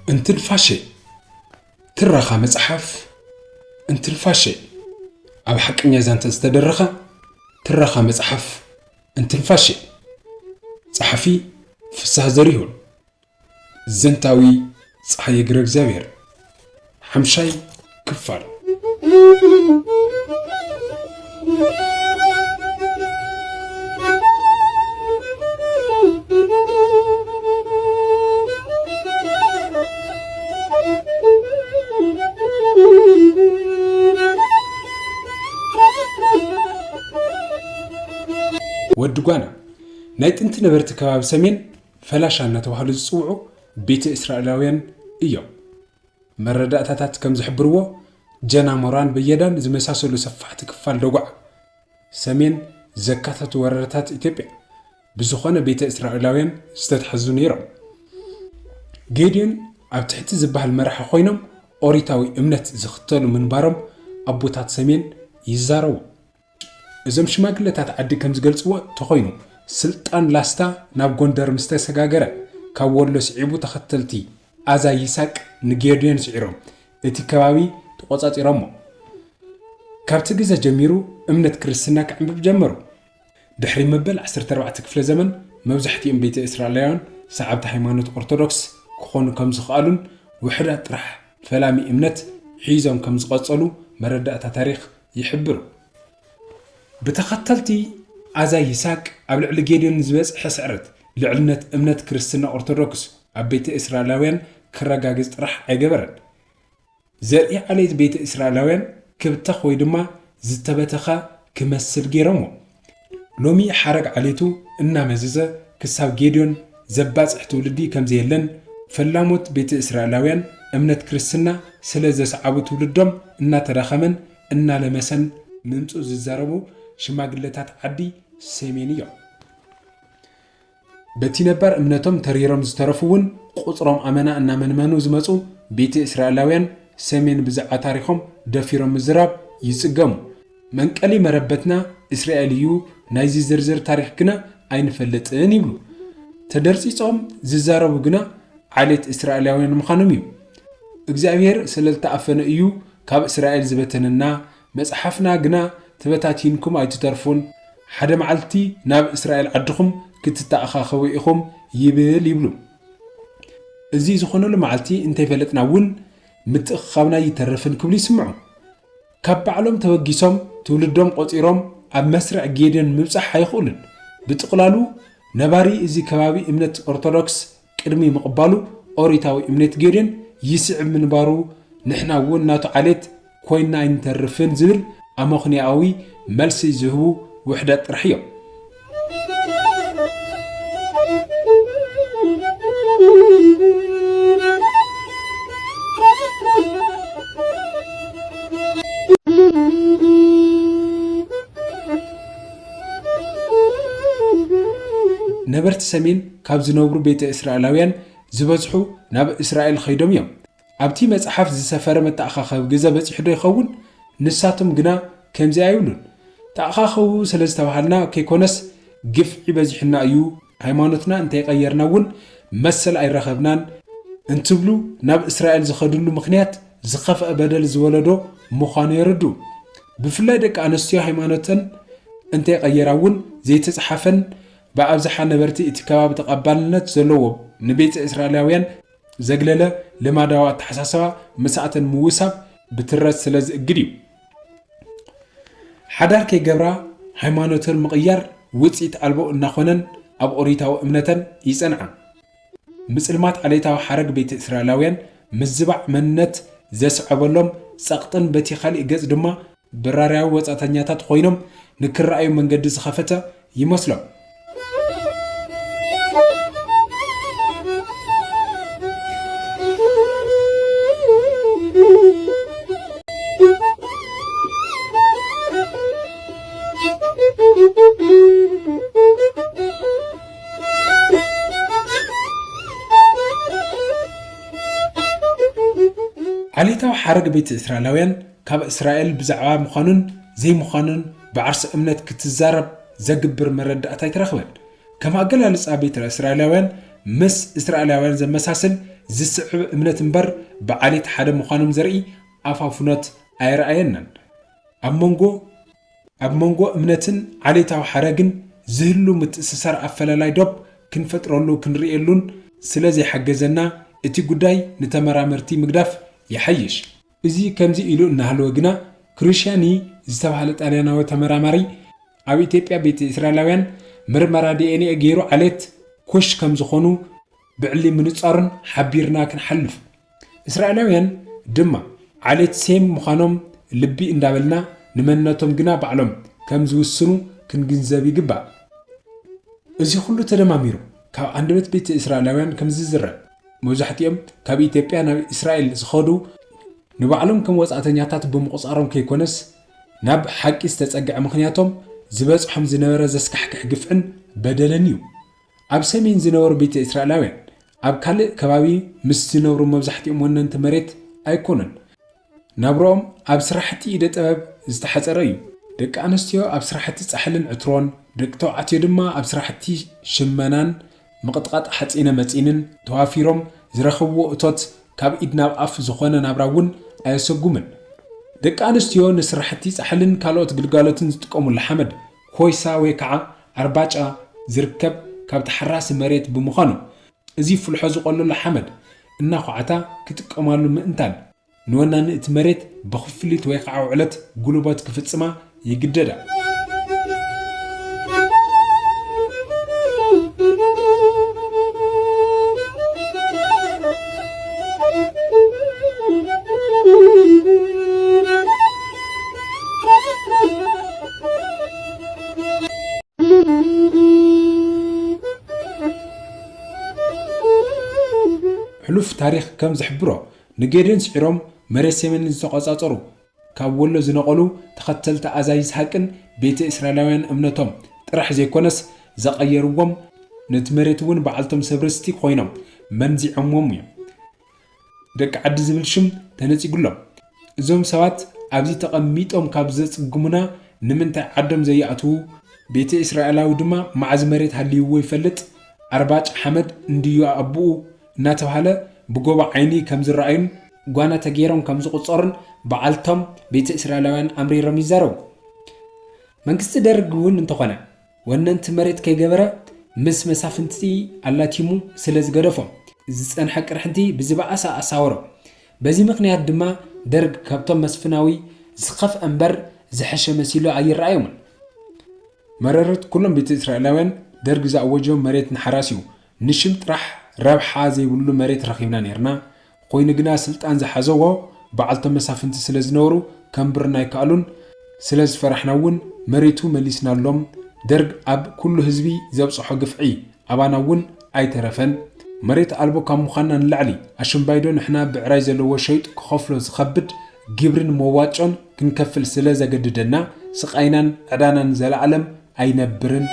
انت الفاشي ترخى مصحف انت الفاشي اب حقنيا زانت استدرخه ترخى مصحف انت الفاشي صحفي فسح زريهون زنتاوي صحي غير እግዚአብሔር حمشاي كفار ودغانا نايت انت نبرت كباب سمين فلاشانا تبحالو ዝጽውዑ ቤተ እስራኤላውያን እዮም መረዳእታታት ከም ዝሕብርዎ ጀና ሞራን በየዳን ዝመሳሰሉ ሰፋሕቲ ክፋል ደጓዕ ሰሜን ዘካተቱ ወረረታት ኢትዮጵያ ብዝኾነ ቤተ እስራኤላውያን ዝተተሓዙ ነይሮም ጌድዮን ኣብ ትሕቲ ዝበሃል መራሒ ኮይኖም ኦሪታዊ እምነት ዝኽተሉ ምንባሮም ኣቦታት ሰሜን ይዛረቡ እዞም ሽማግለታት ዓዲ ከም ዝገልጽዎ ተኾይኑ ስልጣን ላስታ ናብ ጎንደር ምስተሰጋገረ ካብ ወሎ ስዒቡ ተኸተልቲ ኣዛ ይሳቅ ንጌድዮን ስዒሮም እቲ ከባቢ ተቆጻጺሮሞ ካብቲ ግዜ ጀሚሩ እምነት ክርስትና ክዕንብብ ጀመሩ ድሕሪ መበል 14 ክፍለ ዘመን መብዛሕትኦም ቤተ እስራኤላውያን ሰዓብቲ ሃይማኖት ኦርቶዶክስ ክኾኑ ከም ዝኽኣሉን ውሕዳት ጥራሕ ፈላሚ እምነት ሒዞም ከም ዝቐጸሉ መረዳእታ ታሪኽ ይሕብሩ ብተኸተልቲ ኣዛ ይሳቅ ኣብ ልዕሊ ጌድዮን ዝበጽሐ ስዕረት ልዕልነት እምነት ክርስትና ኦርቶዶክስ ኣብ ቤተ እስራኤላውያን ክረጋግጽ ጥራሕ ኣይገበረን ዘርኢ ዓሌት ቤተ እስራኤላውያን ክብተኽ ወይ ድማ ዝተበተኸ ክመስል ገይሮሞ ሎሚ ሓረግ ዓሌቱ እናመዘዘ ክሳብ ጌድዮን ዘባጽሕ ትውልዲ ከም ዘየለን ፈላሞት ቤተ እስራኤላውያን እምነት ክርስትና ስለ ዘሰዓቡ ትውልዶም እናተዳኸመን እናለመሰን ምምፁ ዝዛረቡ ሽማግለታት ዓዲ ሰሜን እዮም በቲ ነበር እምነቶም ተሪሮም ዝተረፉውን ቁጥሮም ኣመና እናመንመኑ ዝመፁ ቤተ እስራኤላውያን ሰሜን ብዛዕባ ታሪኾም ደፊሮም ምዝራብ ይጽገሙ መንቀሊ መረበትና እስራኤል እዩ ናይዚ ዝርዝር ታሪኽ ግና ኣይንፈልጥን ይብሉ ተደርጺጾም ዝዛረቡ ግና ዓሌት እስራኤላውያን ምዃኖም እዩ እግዚአብሔር ስለልተኣፈነ እዩ ካብ እስራኤል ዝበተንና መጽሓፍና ግና ተበታቲንኩም ኣይትተርፉን ሓደ መዓልቲ ናብ እስራኤል ዓድኹም ክትተኣኻኸቡ ኢኹም ይብል ይብሉ እዚ ዝኾነሉ መዓልቲ እንተይፈለጥና እውን ምትእኻብና ይተርፍን ክብሉ ይስምዑ ካብ ባዕሎም ተወጊሶም ትውልዶም ቆፂሮም ኣብ መስርዕ ጌድዮን ምብጻሕ ኣይኽእሉን ብጥቕላሉ ነባሪ እዚ ከባቢ እምነት ኦርቶዶክስ ቅድሚ ምቕባሉ ኦሪታዊ እምነት ጌድዮን ይስዕብ ምንባሩ ንሕና እውን ናቱ ዓሌት ኮይና ኣይንተርፍን ዝብል ኣመኽንያዊ መልሲ ዝህቡ ውሕዳት ጥራሕ እዮም ነበርቲ ሰሜን ካብ ዝነብሩ ቤተ እስራኤላውያን ዝበዝሑ ናብ እስራኤል ኸይዶም እዮም ኣብቲ መጽሓፍ ዝሰፈረ መተኣኻኸብ ግዜ በፂሑ ዶ ይኸውን ንሳቶም ግና ከምዚ ኣይብሉን ተኣኻኸቡ ስለ ዝተባሃልና ከይኮነስ ግፍዒ በዚሕና እዩ ሃይማኖትና እንተይቀየርና እውን መሰል ኣይረኸብናን እንትብሉ ናብ እስራኤል ዝኸድሉ ምኽንያት ዝኸፍአ በደል ዝወለዶ ምዃኑ የርዱ ብፍላይ ደቂ ኣንስትዮ ሃይማኖተን እንተይቀየራ እውን ዘይተጻሓፈን በኣብዝሓ ነበርቲ እቲ ከባቢ ተቐባልነት ዘለዎ ንቤተ እስራኤላውያን ዘግለለ ልማዳዊ ኣተሓሳስባ መሳእተን ምውሳብ ብትረት ስለ ዝእግድ እዩ ሓዳር ከይገብራ ሃይማኖተን ምቕያር ውፅኢት ኣልቦ እናኾነን ኣብ ኦሪታዊ እምነተን ይጸንዓ ምጽልማት ዓሌታዊ ሓረግ ቤተ እስራኤላውያን ምዝባዕ መንነት ዘስዕበሎም ጸቕጥን በቲ ኻሊእ ገጽ ድማ ብራርያዊ ወጻተኛታት ኮይኖም ንክረኣዩ መንገዲ ዝኸፈተ ይመስሎም عليتاو حرق بيت إسرائيلويان كاب إسرائيل بزعوا مخانون زي مخانون بعرس أمنت كتزارب زقبر مرد أتاي ترخبن كما قال لسابيت الإسرائيلويان مس إسرائيلويان زي مساسل زسعب أمنت مبر بعليت حدا مخانم زرقي أفافونات أير أينن أبمونغو أمنتن عليتاو حرقن زهلو متأسسار أفلالاي دوب كنفترولو كنرئيلون سلازي حقزنا اتي قداي نتمرامرتي مقداف يحيش ازي كمزي إلو إنهالو وقنا كريشياني زتبحالت علينا وتمرامري أو إتيبيا بيت إسرائيلويان مرمرا دي إني أجيرو عليت كوش كمزخونو بعلي منصارن حبيرنا كنحلف إسرائيلويان دما عليت سيم مخانوم لبي اندابلنا نمناتهم قنا بعلم كمزو السنو كنجنزابي قبع ازي خلو تدماميرو كاب عندبت بيت إسرائيلويان كمزي زرع موزحتيهم كاب إتيبيا ناب إسرائيل زخودو نبعلم كم وزعتنياتات بمقصارهم كيكونس ناب حق استتسقع مخنياتهم زباز حمز نورا زسكحكح قفعن بدلنيو أب سمين زنور بيت إسرائيلويان أب كالي كبابي مس زنورو موزحتيهم وننت مريت أيكونن نابروم أب سراحتي إيدت أباب زتحت أرأيو دك أنستيو أب سراحتي تسحلن عطرون دك توعتي دما أب سراحتي شمانان مقطقات حتينا متينن توافيروم زرخبو أطوت كاب إدنا بأف زخوانا نابراون أيسوغومن دك أنستيو نسراحتي تسحلن كالوت قلقالوتن زتقومو لحمد خويسا ويكعا أرباجا زركب كاب تحراس مريت بمخانو ازي فلحوزو قولو لحمد إنا خوعتا كتقومالو مئنتان نوانا نئت مريت بخفليت ويقعو علت قلوبات كفتسما يقددا حلوف تاريخ كم زحبرو نجيدن سعيروم مرسيمن زتقاصاصرو كاب ولو زنقلو تختلت ازايز حقن بيت اسرائيلويان امنتهم طرح زيكونس زقيروم نتمرتون بعلتم سبرستي خوينم منزعموم دك عد زبلشم تنصيغلم ازوم سوات ابزي تقميطوم كاب زصغمنا نمنت عدم زياتو بيت اسرائيلاو دما معز مريت هليو يفلط أرباج حمد انديو ابو ناتوهاله بغوبا عيني كم زراين غوانا تغيرهم كم زقصرن بعلتم بيت اسرائيلاوያን امريرم يزارو منكست درغون انتخونه ወነንት መሬት ከይገበረ ምስ መሳፍንቲ አላቲሙ ስለዝ ገደፎም ዝጸንሐ ቅርሕንቲ ብዝባአሳ አሳወሮ በዚ ምክንያት ድማ ደርግ ካብቶም መስፍናዊ ዝኸፍ እንበር ዝሐሸ መሲሉ አይራዩም መረረት ኩሎም ቤተ እስራኤላውያን ደርግ ዘአወጆም መሬት ንሐራሲው ንሽም ጥራሕ ረብሓ ዘይብሉ መሬት ረኺብና ነርና ኮይኑ ግና ስልጣን ዝሓዘዎ በዓልቶም መሳፍንቲ ስለዝነብሩ ከምብርና ይካሉን ስለዝፈራሕናውን መሬቱ መሊስናሎም درج أب كل هزبي زبصح قفعي أباناون أي ترفن مريت ألبو كم مخنا نلعلي عشان بايدون إحنا بعرايز اللي هو شيء خفلو زخبد جبرن مواتشون كنكفل سلازة جددنا سقينا عدانا نزل علم أي نبرن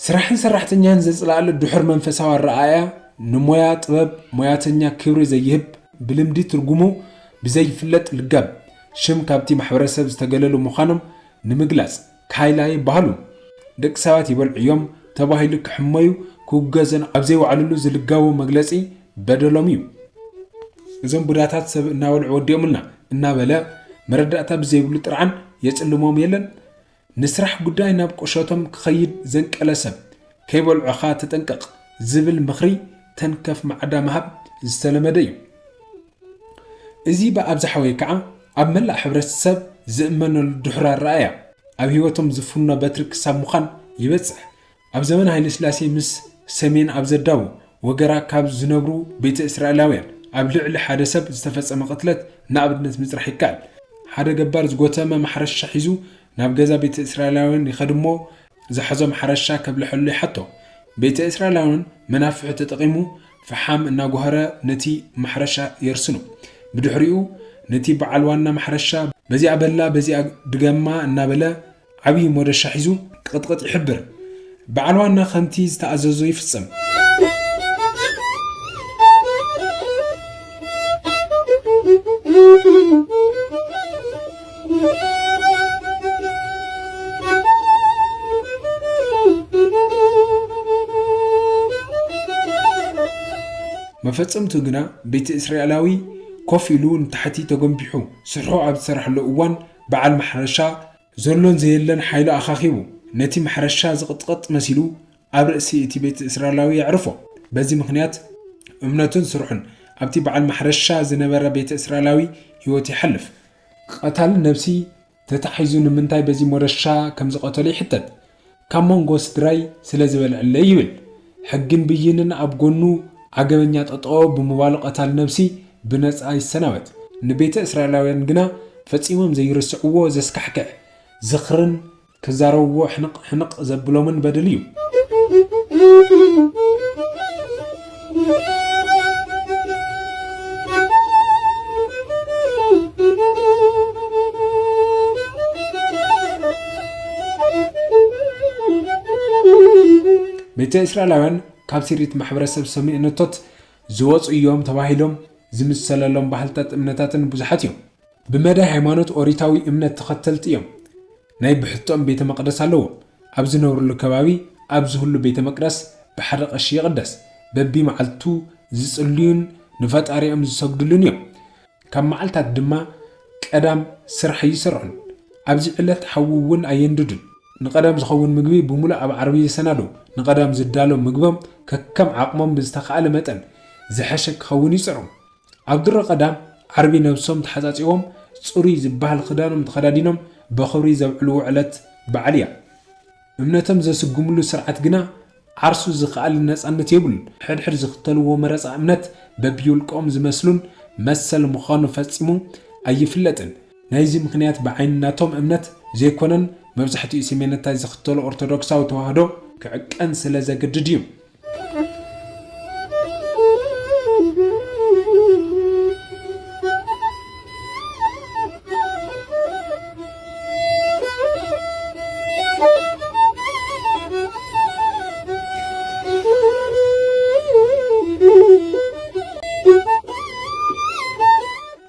سرحن سرحتنيا نزلال الدحر منفسها الرعاية نمويا طبب موياتنيا كبري زيهب بلمدي ترجمو بزي فلت الجب شم كابتي محبرسة بستقللو مخانم نمجلس كايلاي بهالو دك سوات يبل عيوم تباهي لك حمايو كوجازن أبزي وعللو زلقاو مجلسي بدلوميو إذن بداتات سب ناول عوديومنا إنا بلا مردأتا بزي بلو ترعن يسألومهم يلن نسرح قداي نابق وشوتهم كخيد زنك ألسب كيبول عخا تتنقق زبل مخري تنكف مع دامهب السلام ديو إزي بأبزح ويكعا أب ملأ حبرة السب زئمن الدحرة الرأية أب هيوتهم زفونا باترك ساب مخان يبتسح أب زمن هاي السلاسي مس سمين أب زداو وقرا كاب زنبرو بيت إسرائيلاوين أب لعل حدا سب استفز مقتلت نابدنت مزرح يكال حدا قبار زقوتاما محرش شحيزو ناب جزا بيت إسرائيلاوين يخدمو زحزم حرشا قبل حلو حتى ቤተ እስራኤላውያን መናፍዕ ተጠቂሙ فحام እናጓህረ ነቲ ማሕረሻ የርስኑ ብድሕሪኡ ነቲ በዓል ዋና ማሕረሻ በዚኣ በላ በዚኣ ድገማ እናበለ ዓብይ ሞደሻ ሒዙ ቅጥቅጥ ይሕብር በዓል ዋና ከምቲ ዝተኣዘዞ ይፍጸም መፈጸምቱ ግና ቤተ እስራኤላዊ ኮፍ ኢሉ ንታሕቲ ተጎንቢሑ ስርሑ ኣብ ዝሰርሐሉ እዋን በዓል ማሕረሻ ዘሎን ዘየለን ሓይሉ ኣኻኺቡ ነቲ ማሕረሻ ዝቕጥቅጥ መሲሉ ኣብ ርእሲ እቲ ቤተ እስራኤላዊ ያዕርፎ በዚ ምክንያት እምነቱን ስርሑን ኣብቲ በዓል ማሕረሻ ዝነበረ ቤተ እስራኤላዊ ህይወት ይሐልፍ ቀታሊ ነብሲ ተታሒዙ ንምንታይ በዚ ሞደሻ ከም ዝቀተለ ይሕተት ካብ መንጎ ስድራይ ስለ ዝበልዕለ ይብል ሕግን ብይንን ኣብ ጎኑ ዓገበኛ ጠጠኦ ብምባሉ ቀታሊ ነብሲ ብነፃ ይሰናበት ንቤተ እስራኤላውያን ግና ፈጺሞም ዘይርስዕዎ ዘስካሕከ ዝኽርን ክዛረብዎ ሕንቕ ዘብሎምን በደል እዩ ቤተ እስራኤላውያን ካብ ሲሪት ማሕበረሰብ ሰሚዕነቶት ዝወፁ እዮም ተባሂሎም ዝምሰለሎም ባህልታት እምነታትን ብዙሓት እዮም ብመዳይ ሃይማኖት ኦሪታዊ እምነት ተኸተልቲ እዮም ናይ ብሕቶም ቤተ መቅደስ ኣለዎ ኣብ ዝነብሩሉ ከባቢ ኣብ ዝህሉ ቤተ መቅደስ ብሓደ ቀሺ ይቕደስ በቢ መዓልቱ ዝጽልዩን ንፈጣሪኦም ዝሰግዱሉን እዮም ካብ መዓልታት ድማ ቀዳም ስራሕ ይሰርሑን ኣብዚ ዕለት ሓዊ እውን ኣየንድዱን ንቀዳም ዝኸውን ምግቢ ብሙሉእ ኣብ ዓርቢ ይሰናዱ ንቀዳም ዝዳሎ ምግቦም ከከም ዓቕሞም ብዝተኻእለ መጠን ዝሐሸ ክኸውን ይፅሩ ኣብ ድሮ ቀዳም ዓርቢ ነብሶም ተሓፃፂቦም ጽሩይ ዝበሃል ክዳኖም ተኸዳዲኖም በኽብሪ ዘብዕልዎ ዕለት በዓል እያ እምነቶም ዘስጉምሉ ስርዓት ግና ዓርሱ ዝኽኣል ነፃነት የብሉን ሕድሕድ ዝኽተልዎ መረፃ እምነት በቢውልቆም ዝመስሉን መሰል ምዃኑ ፈፂሙ ኣይፍለጥን ናይዚ ምክንያት ብዓይንናቶም እምነት ዘይኮነን መብዛሕትኡ ሰሜነታይ ዝኽተሉ ኦርቶዶክሳዊ ተዋህዶ ክዕቀን ስለ ዘገድድ እዩ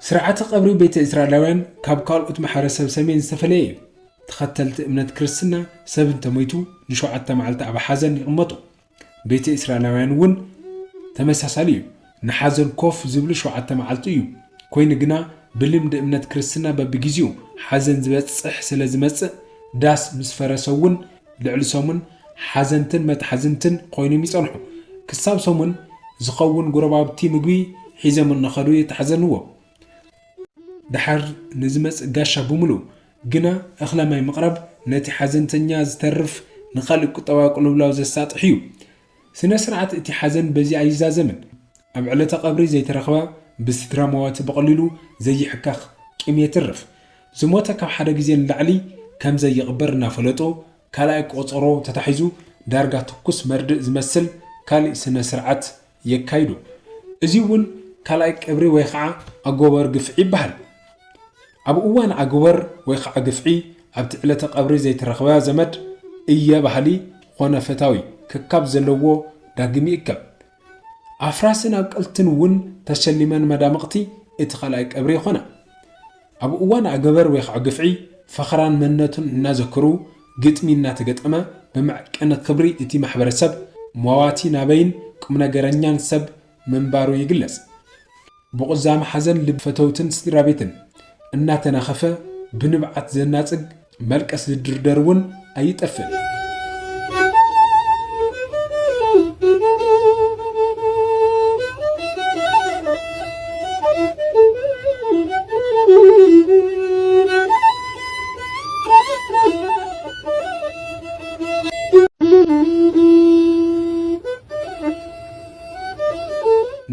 ስርዓተ ቀብሪ ቤተ እስራኤላውያን ካብ ካልኦት ማሕበረሰብ ሰሜን ዝተፈለየ እዩ ተኸተልቲ እምነት ክርስትና ሰብ እንተሞይቱ ንሸውዓተ መዓልቲ ኣብ ሓዘን ይቕመጡ ቤተ እስራኤላውያን እውን ተመሳሳሊ እዩ ንሓዘን ኮፍ ዝብሉ ሸውዓተ መዓልቲ እዩ ኮይኑ ግና ብልምዲ እምነት ክርስትና በቢግዚኡ ሓዘን ዝበፅሕ ስለ ዝመፅእ ዳስ ምስ ፈረሰውን ልዕሊ ሰሙን ሓዘንትን መትሓዝንትን ኮይኖም ይጸንሑ ክሳብ ሰሙን ዝኸውን ጉረባብቲ ምግቢ ሒዘም እናኸዱ የተሓዘንዎ ድሓር ንዝመፅእ ጋሻ ብምሉእ ግና እኽለማይ ምቕረብ ነቲ ሓዘንተኛ ዝተርፍ ንኻልእ ቁጠባ ቁልብላው ዘሳጥሕ እዩ ስነ ስርዓት እቲ ሓዘን በዚ ኣይዛዘምን ኣብ ዕለተ ቀብሪ ዘይተረኸባ ብስድራ መዋቲ በቐሊሉ ዘይሕካኽ ቂም የትርፍ ዝሞተ ካብ ሓደ ግዜ ንላዕሊ ከም ዘይቕበር እናፈለጦ ካልኣይ ቆፀሮ ተታሒዙ ዳርጋ ትኩስ መርድእ ዝመስል ካልእ ስነ ስርዓት የካይዱ እዚ እውን ካልኣይ ቀብሪ ወይ ከዓ ኣጎበር ግፍዒ ይበሃል ኣብ እዋን ኣጎበር ወይ ከዓ ግፍዒ ኣብቲ ዕለተ ቀብሪ ዘይተረኸባ ዘመድ እየ ባህሊ ኮነ ፈታዊ ክካብ ዘለዎ ዳግም ይእከብ ኣፍራስን ኣብቀልትን እውን ተሸሊመን መዳምቕቲ እቲ ካልኣይ ቀብሪ ይኾነ ኣብ እዋን ኣጎበር ወይ ከዓ ግፍዒ ፈኽራን መንነቱን እናዘክሩ ግጥሚ እናተገጠመ ብመዐቀነ ክብሪ እቲ ማሕበረሰብ መዋቲ ናበይን ቁም ነገረኛን ሰብ መንባሩ ይግለጽ ብቑዛም ሓዘን ልብ ፈተውትን ስድራ ቤትን እናተናኸፈ ብንብዓት ዘናጽግ መልቀስ ዝድርደርውን ኣይጠፍን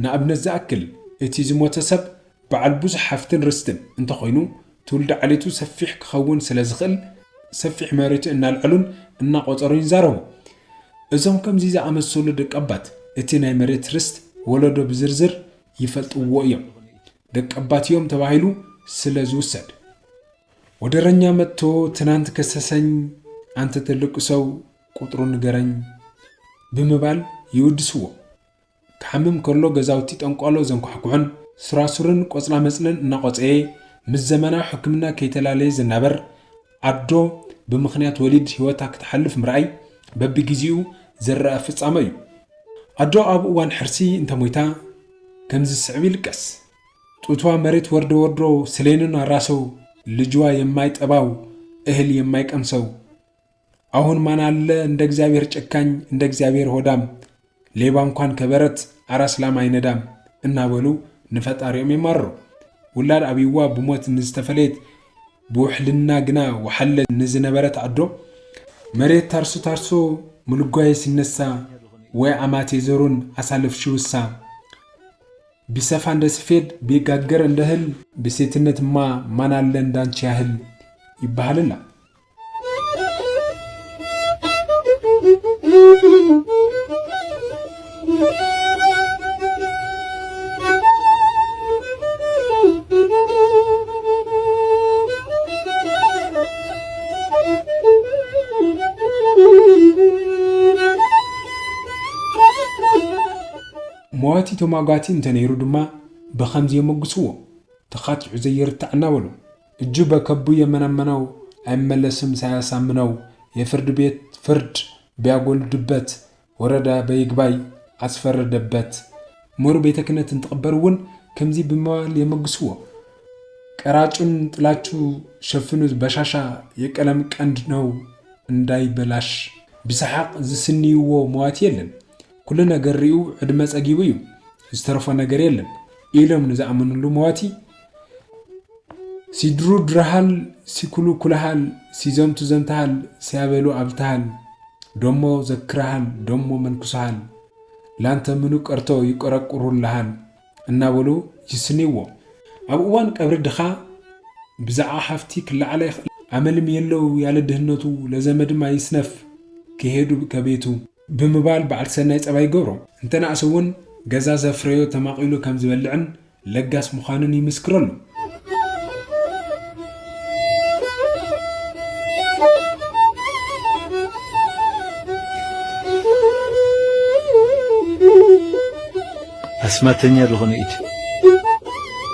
ንኣብነት ዝኣክል እቲ ዝሞተ ሰብ በዓል ብዙሕ ሓፍትን ርስትን እንተኾይኑ ትውልዲ ዓሌቱ ሰፊሕ ክኸውን ስለ ዝኽእል ሰፊሕ መሬቱ እናልዕሉን እናቆፀሩን ይዛረቡ እዞም ከምዚ ዝኣመሰሉ ደቀባት እቲ ናይ መሬት ርስት ወለዶ ብዝርዝር ይፈልጥዎ እዮም። ደቀባት እዮም ተባሂሉ ስለ ዝውሰድ ወደረኛ መጥቶ ትናንት ከሰሰኝ አንተ ትልቅ ሰው ቁጥሩን ንገረኝ ብምባል ይውድስዎ። ክሓምም ከሎ ገዛውቲ ጠንቋሎ ዘንኳሕኩዕን ስራሱርን ቆጽላ መጽልን እናቆጽየ ምስ ዘመናዊ ሕክምና ከይተላለየ ዝናበር ኣዶ ብምኽንያት ወሊድ ህይወታ ክትሓልፍ ምርኣይ በቢግዚኡ ዘረአ ፍጻመ እዩ። ኣዶ ኣብ እዋን ሕርሲ እንተሞይታ ከምዚ ስዕብ ይልቀስ። ጡትዋ መሬት ወርዶ ወርዶ ስለይኑን አራሰው ልጅዋ የማይጠባው እህል የማይቀምሰው አሁን ማን አለ እንደ እግዚአብሔር ጨካኝ እንደ እግዚአብሔር ሆዳም ሌባ እንኳን ከበረት አራስ ላም አይነዳም እናበሉ ንፈጣሪኦም ይማሩ። ውላድ አብይዋ ብሞት ንዝተፈለየት ብውሕልና ግና ወሐለ ንዝነበረት አዶ መሬት ታርሶ ምልጓይ ሲነሳ ወይ አማቴ ዘሩን አሳልፍሽውሳ ቢሰፋ እንደ ስፌድ ቢጋገር እንደ እህል በሴትነትማ ማን አለ እንዳንቺ ያህል ይባሃልና مواتي تماغاتي انتنيرو دما بخمزي مقصوه تخاتع زيرتعنا ولو الجبا كبو يمنمنو أملسم سياسامنو يفرد بيت فرد بيقول دبت وردا بيقباي أسفر دبت مور بيتكنا تنتقبرون كمزي بموال يمقصوه كراجون طلاتشو شفنوز بشاشا يكلم كندنو انداي بلاش بسحاق زسنيو مواتي يلن كل ነገር ሪኡ ዕድመ ጸጊቡ እዩ ዝተረፈ ነገር የለን ኢሎም ንዝኣምንሉ መዋቲ ሲድሩ ድረሃል ሲኩሉ ኩልሃል ሲዘምቱ ዘምታሃል ሲያበሉ አብታሃል ደሞ ዘክራሃል ደሞ መንኩሳሃል ላንተ ምኑ ቀርቶ ይቆረቁሩልሃል እናበሉ ይስኒዎ ኣብ እዋን ቀብሪ ድኻ ብዛዓ ሓፍቲ ክላዓለ አመልም የለው ያለ ድህነቱ ለዘመድማ ይስነፍ ከሄዱ ከቤቱ ብምባል በዓል ሰናይ ጸባይ ገብሮ እንተናእሰውን ገዛ ዘፍረዮ ተማቂሉ ከም ዝበልዕን ለጋስ ምዃኑን ይምስክረሉ። አስማተኛ ለሆነ ኢት